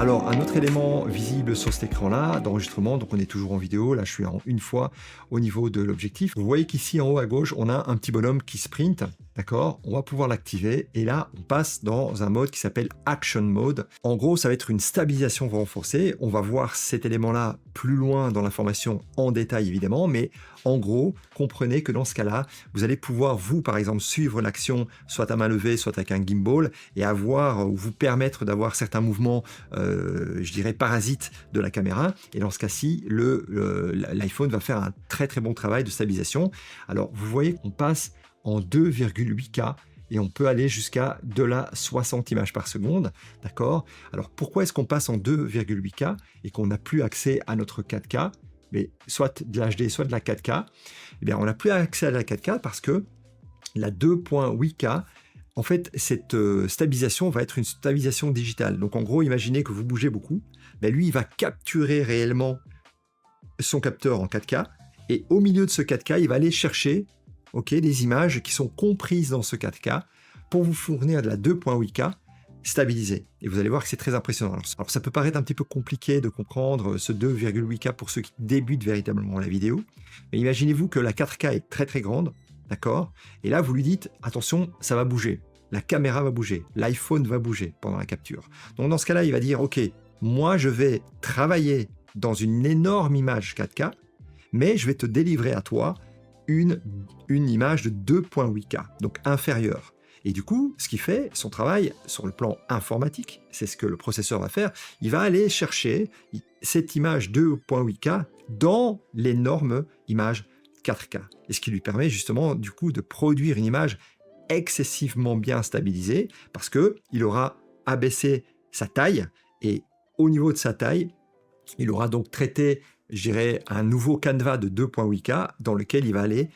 Alors, un autre élément visible sur cet écran-là d'enregistrement, donc on est toujours en vidéo, là je suis en une fois au niveau de l'objectif. Vous voyez qu'ici en haut à gauche, on a un petit bonhomme qui sprint, d'accord? On va pouvoir l'activer et là, on passe dans un mode qui s'appelle Action Mode. En gros, ça va être une stabilisation renforcée. On va voir cet élément-là plus loin dans l'information en détail évidemment, mais en gros, comprenez que dans ce cas-là, vous allez pouvoir, vous, par exemple, suivre l'action soit à main levée, soit avec un gimbal et avoir ou vous permettre d'avoir certains mouvements je dirais parasite de la caméra, et dans ce cas-ci l'iPhone va faire un très très bon travail de stabilisation. Alors vous voyez qu'on passe en 2,8K et on peut aller jusqu'à de la 60 images par seconde, d'accord? Alors pourquoi est-ce qu'on passe en 2,8K et qu'on n'a plus accès à notre 4K, mais soit de l'HD soit de la 4K? Eh bien on n'a plus accès à la 4K parce que la 2.8K, en fait, cette stabilisation va être une stabilisation digitale. Donc en gros, imaginez que vous bougez beaucoup, ben lui, il va capturer réellement son capteur en 4K, et au milieu de ce 4K, il va aller chercher des images qui sont comprises dans ce 4K pour vous fournir de la 2.8K stabilisée. Et vous allez voir que c'est très impressionnant. Alors ça peut paraître un petit peu compliqué de comprendre ce 2,8K pour ceux qui débutent véritablement la vidéo, mais imaginez-vous que la 4K est très très grande, d'accord? Et là, vous lui dites, attention, ça va bouger. La caméra va bouger. L'iPhone va bouger pendant la capture. Donc, dans ce cas-là, il va dire, OK, moi, je vais travailler dans une énorme image 4K, mais je vais te délivrer à toi une image de 2.8K, donc inférieure. Et du coup, ce qu'il fait, son travail sur le plan informatique, c'est ce que le processeur va faire, il va aller chercher cette image 2.8K dans l'énorme image 4K. Et ce qui lui permet justement du coup de produire une image excessivement bien stabilisée parce qu'il aura abaissé sa taille et au niveau de sa taille, il aura donc traité, je dirais, un nouveau canevas de 2.8K dans lequel il va aller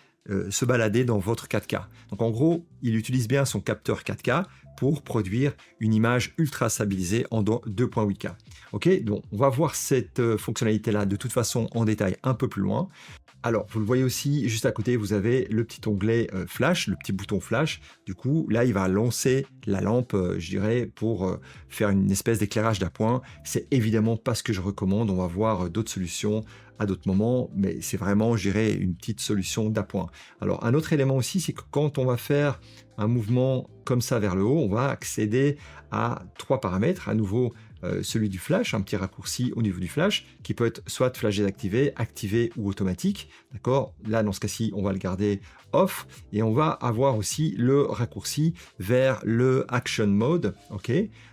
se balader dans votre 4K. Donc en gros, il utilise bien son capteur 4K pour produire une image ultra stabilisée en 2.8K. Ok, donc on va voir cette fonctionnalité-là de toute façon en détail un peu plus loin. Alors, vous le voyez aussi, juste à côté, vous avez le petit onglet flash, le petit bouton flash. Du coup, là, il va lancer la lampe, je dirais, pour faire une espèce d'éclairage d'appoint. C'est évidemment pas ce que je recommande. On va voir d'autres solutions à d'autres moments, mais c'est vraiment, je dirais, une petite solution d'appoint. Alors, un autre élément aussi, c'est que quand on va faire un mouvement comme ça vers le haut, on va accéder à 3 paramètres. À nouveau, celui du flash, un petit raccourci au niveau du flash, qui peut être soit flash désactivé, activé ou automatique. D'accord? Là, dans ce cas-ci, on va le garder off. Et on va avoir aussi le raccourci vers le Action Mode. Ok?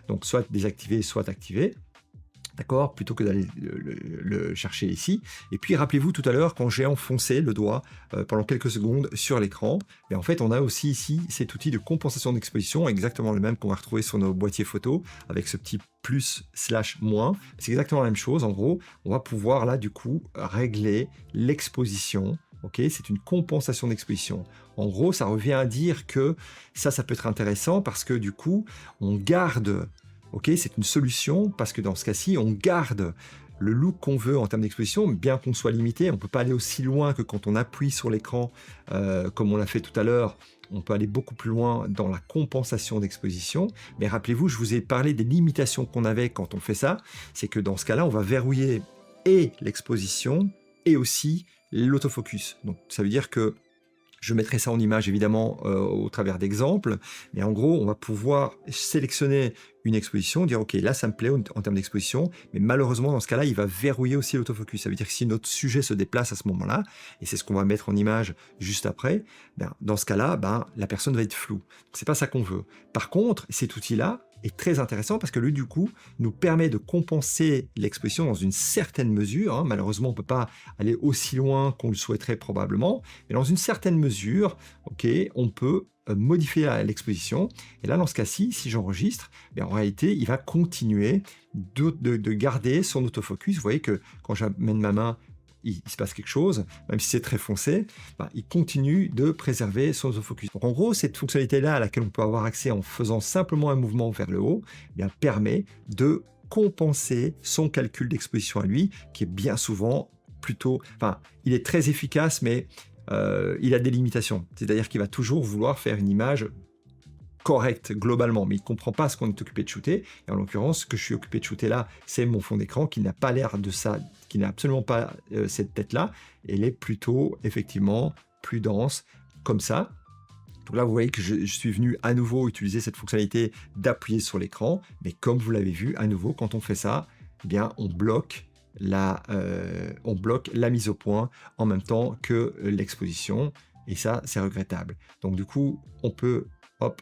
Donc, soit désactivé, soit activé. D'accord, plutôt que d'aller le chercher ici. Et puis rappelez-vous tout à l'heure quand j'ai enfoncé le doigt pendant quelques secondes sur l'écran, et en fait on a aussi ici cet outil de compensation d'exposition, exactement le même qu'on va retrouver sur nos boîtiers photo, avec ce petit plus / moins. C'est exactement la même chose. En gros, on va pouvoir là du coup régler l'exposition. Ok, c'est une compensation d'exposition. En gros, ça revient à dire que ça peut être intéressant parce que du coup, on garde. Ok, c'est une solution parce que dans ce cas-ci, on garde le look qu'on veut en termes d'exposition, bien qu'on soit limité. On ne peut pas aller aussi loin que quand on appuie sur l'écran, comme on l'a fait tout à l'heure. On peut aller beaucoup plus loin dans la compensation d'exposition. Mais rappelez-vous, je vous ai parlé des limitations qu'on avait quand on fait ça. C'est que dans ce cas-là, on va verrouiller et l'exposition et aussi l'autofocus. Donc ça veut dire que je mettrai ça en image évidemment au travers d'exemples, mais en gros, on va pouvoir sélectionner une exposition, dire ok, là ça me plaît en termes d'exposition, mais malheureusement dans ce cas-là, il va verrouiller aussi l'autofocus. Ça veut dire que si notre sujet se déplace à ce moment-là, et c'est ce qu'on va mettre en image juste après, dans ce cas-là, la personne va être floue. C'est pas ça qu'on veut. Par contre, cet outil-là est très intéressant parce que lui, du coup, nous permet de compenser l'exposition dans une certaine mesure. Hein. Malheureusement, on ne peut pas aller aussi loin qu'on le souhaiterait probablement, mais dans une certaine mesure, ok, on peut modifier l'exposition. Et là, dans ce cas-ci, si j'enregistre, en réalité, il va continuer de garder son autofocus. Vous voyez que quand j'amène ma main, il se passe quelque chose, même si c'est très foncé, il continue de préserver son autofocus. Donc en gros, cette fonctionnalité-là à laquelle on peut avoir accès en faisant simplement un mouvement vers le haut, permet de compenser son calcul d'exposition à lui, qui est bien souvent plutôt... Enfin, il est très efficace, mais il a des limitations. C'est-à-dire qu'il va toujours vouloir faire une image correct globalement, mais il ne comprend pas ce qu'on est occupé de shooter. Et en l'occurrence, ce que je suis occupé de shooter là, c'est mon fond d'écran qui n'a pas l'air de ça, qui n'a absolument pas cette tête-là. Elle est plutôt, effectivement, plus dense, comme ça. Donc là, vous voyez que je suis venu à nouveau utiliser cette fonctionnalité d'appuyer sur l'écran. Mais comme vous l'avez vu, à nouveau, quand on fait ça, eh bien, on bloque la mise au point en même temps que l'exposition. Et ça, c'est regrettable. Donc du coup, on peut, hop,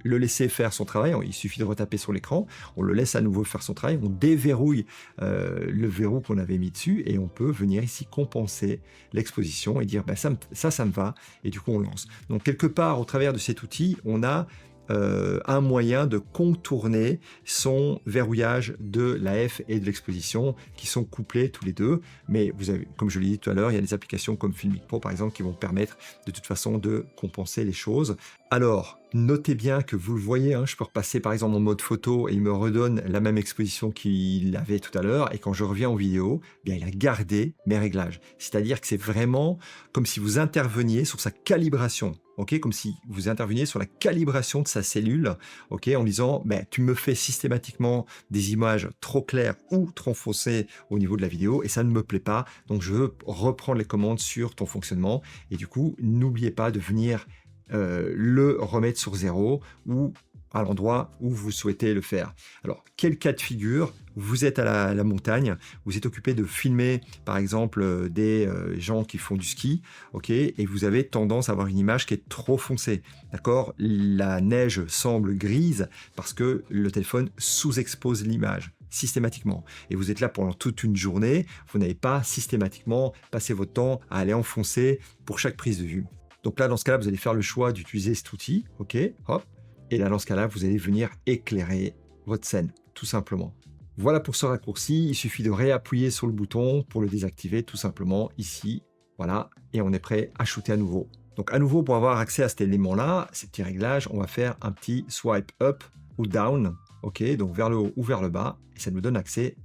le laisser faire son travail, il suffit de retaper sur l'écran, on le laisse à nouveau faire son travail, on déverrouille le verrou qu'on avait mis dessus et on peut venir ici compenser l'exposition et dire bah, ça me va, et du coup on lance. Donc quelque part au travers de cet outil, on a un moyen de contourner son verrouillage de la F et de l'exposition qui sont couplés tous les deux, mais vous avez, comme je l'ai dit tout à l'heure, il y a des applications comme Filmic Pro par exemple qui vont permettre de toute façon de compenser les choses. Alors, notez bien que vous le voyez, je peux repasser par exemple en mode photo et il me redonne la même exposition qu'il avait tout à l'heure, et quand je reviens en vidéo, bien, il a gardé mes réglages. C'est-à-dire que c'est vraiment comme si vous interveniez sur sa calibration. Okay, comme si vous interveniez sur la calibration de sa cellule, okay, en disant ben, tu me fais systématiquement des images trop claires ou trop foncées au niveau de la vidéo et ça ne me plaît pas, donc je veux reprendre les commandes sur ton fonctionnement. Et du coup, n'oubliez pas de venir le remettre sur 0 ou à l'endroit où vous souhaitez le faire. Alors, quel cas de figure? Vous êtes à la montagne, vous êtes occupé de filmer, par exemple, des gens qui font du ski, ok, et vous avez tendance à avoir une image qui est trop foncée, d'accord? La neige semble grise parce que le téléphone sous-expose l'image systématiquement. Et vous êtes là pendant toute une journée, vous n'avez pas systématiquement passé votre temps à aller enfoncer pour chaque prise de vue. Donc là, dans ce cas-là, vous allez faire le choix d'utiliser cet outil, ok, hop, et là, dans ce cas-là, vous allez venir éclairer votre scène, tout simplement. Voilà pour ce raccourci, il suffit de réappuyer sur le bouton pour le désactiver, tout simplement, ici, voilà, et on est prêt à shooter à nouveau. Donc à nouveau, pour avoir accès à cet élément-là, ces petits réglages, on va faire un petit swipe up ou down, ok, donc vers le haut ou vers le bas, et ça nous donne accès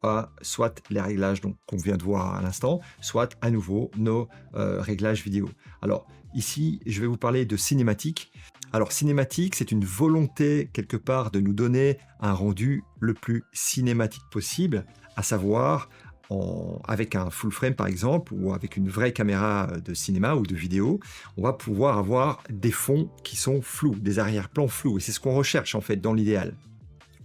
à soit les réglages qu'on vient de voir à l'instant, soit à nouveau nos réglages vidéo. Alors ici, je vais vous parler de cinématique. Alors cinématique, c'est une volonté quelque part de nous donner un rendu le plus cinématique possible, à savoir avec un full frame par exemple, ou avec une vraie caméra de cinéma ou de vidéo, on va pouvoir avoir des fonds qui sont flous, des arrière-plans flous, et c'est ce qu'on recherche en fait dans l'idéal.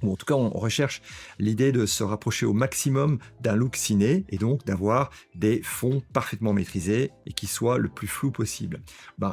Ou en tout cas, on recherche l'idée de se rapprocher au maximum d'un look ciné et donc d'avoir des fonds parfaitement maîtrisés et qui soient le plus flou possible.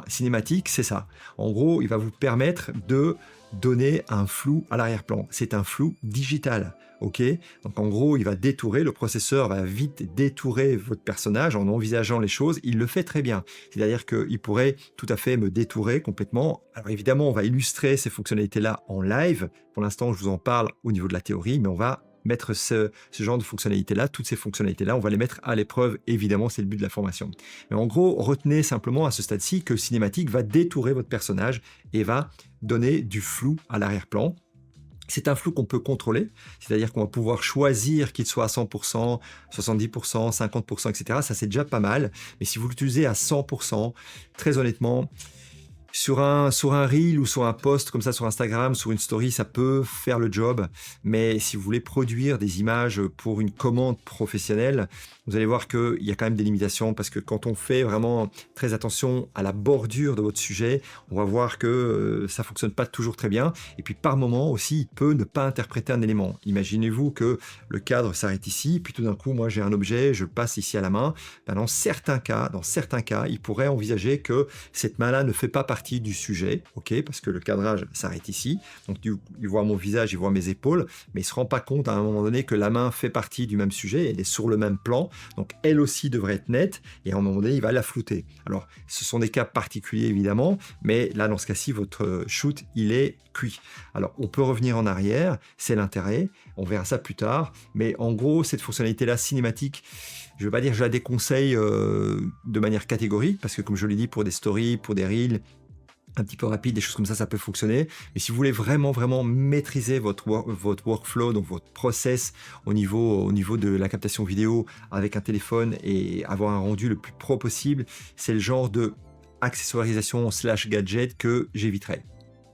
Cinématique, c'est ça. En gros, il va vous permettre de donner un flou à l'arrière-plan. C'est un flou digital. Ok, donc en gros, il va détourer, le processeur va vite détourer votre personnage en envisageant les choses. Il le fait très bien. C'est-à-dire qu'il pourrait tout à fait me détourer complètement. Alors évidemment, on va illustrer ces fonctionnalités-là en live. Pour l'instant, je vous en parle au niveau de la théorie, mais on va mettre ce genre de fonctionnalités-là, toutes ces fonctionnalités-là, on va les mettre à l'épreuve. Évidemment, c'est le but de la formation. Mais en gros, retenez simplement à ce stade-ci que cinématique va détourer votre personnage et va donner du flou à l'arrière-plan. C'est un flou qu'on peut contrôler, c'est-à-dire qu'on va pouvoir choisir qu'il soit à 100%, 70%, 50%, etc. Ça, c'est déjà pas mal. Mais si vous l'utilisez à 100%, très honnêtement, sur un reel ou sur un post comme ça sur Instagram, sur une story, ça peut faire le job. Mais si vous voulez produire des images pour une commande professionnelle, vous allez voir qu'il y a quand même des limitations parce que quand on fait vraiment très attention à la bordure de votre sujet, on va voir que ça fonctionne pas toujours très bien. Et puis par moment aussi, il peut ne pas interpréter un élément. Imaginez-vous que le cadre s'arrête ici, puis tout d'un coup, moi j'ai un objet, je le passe ici à la main. Dans certains cas, il pourrait envisager que cette main-là ne fait pas partie du sujet, ok, parce que le cadrage s'arrête ici. Donc il voit mon visage, il voit mes épaules, mais il se rend pas compte à un moment donné que la main fait partie du même sujet, elle est sur le même plan. Donc elle aussi devrait être nette et à un moment donné il va la flouter. Alors ce sont des cas particuliers évidemment, mais là dans ce cas-ci votre shoot il est cuit. Alors on peut revenir en arrière, c'est l'intérêt, on verra ça plus tard, mais en gros cette fonctionnalité là cinématique, je ne veux pas dire que je la déconseille de manière catégorique, parce que comme je l'ai dit, pour des stories, pour des reels un petit peu rapide, des choses comme ça peut fonctionner. Mais si vous voulez vraiment maîtriser votre workflow, donc votre process au niveau de la captation vidéo avec un téléphone et avoir un rendu le plus pro possible, c'est le genre de accessoirisation / gadget que j'éviterai.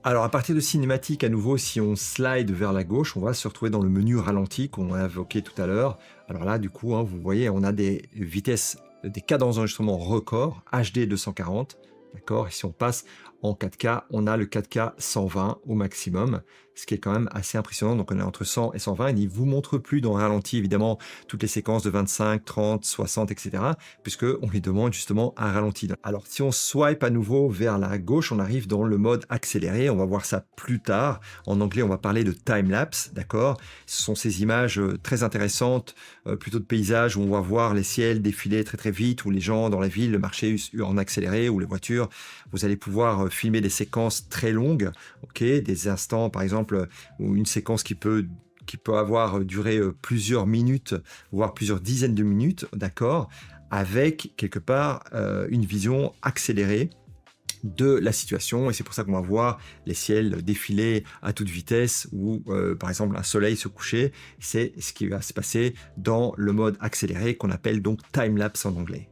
Alors, à partir de cinématique, à nouveau, si on slide vers la gauche, on va se retrouver dans le menu ralenti qu'on a évoqué tout à l'heure. Alors là, du coup, hein, vous voyez, on a des vitesses, des cadences d'enregistrement record, HD 240, d'accord? Et si on passe en 4K, on a le 4K 120 au maximum, ce qui est quand même assez impressionnant. Donc, on est entre 100 et 120. Il ne vous montre plus dans le ralenti, évidemment, toutes les séquences de 25, 30, 60, etc., puisqu'on lui demande justement un ralenti. Alors, si on swipe à nouveau vers la gauche, on arrive dans le mode accéléré. On va voir ça plus tard. En anglais, on va parler de time-lapse, d'accord? Ce sont ces images très intéressantes, plutôt de paysages, où on va voir les ciels défiler très très vite, où les gens dans la ville, le marché en accéléré, ou les voitures. Vous allez pouvoir filmer des séquences très longues, ok, des instants, par exemple, ou une séquence qui peut avoir duré plusieurs minutes, voire plusieurs dizaines de minutes, d'accord, avec quelque part une vision accélérée de la situation, et c'est pour ça qu'on va voir les ciels défiler à toute vitesse ou par exemple un soleil se coucher. C'est ce qui va se passer dans le mode accéléré qu'on appelle donc time-lapse en anglais.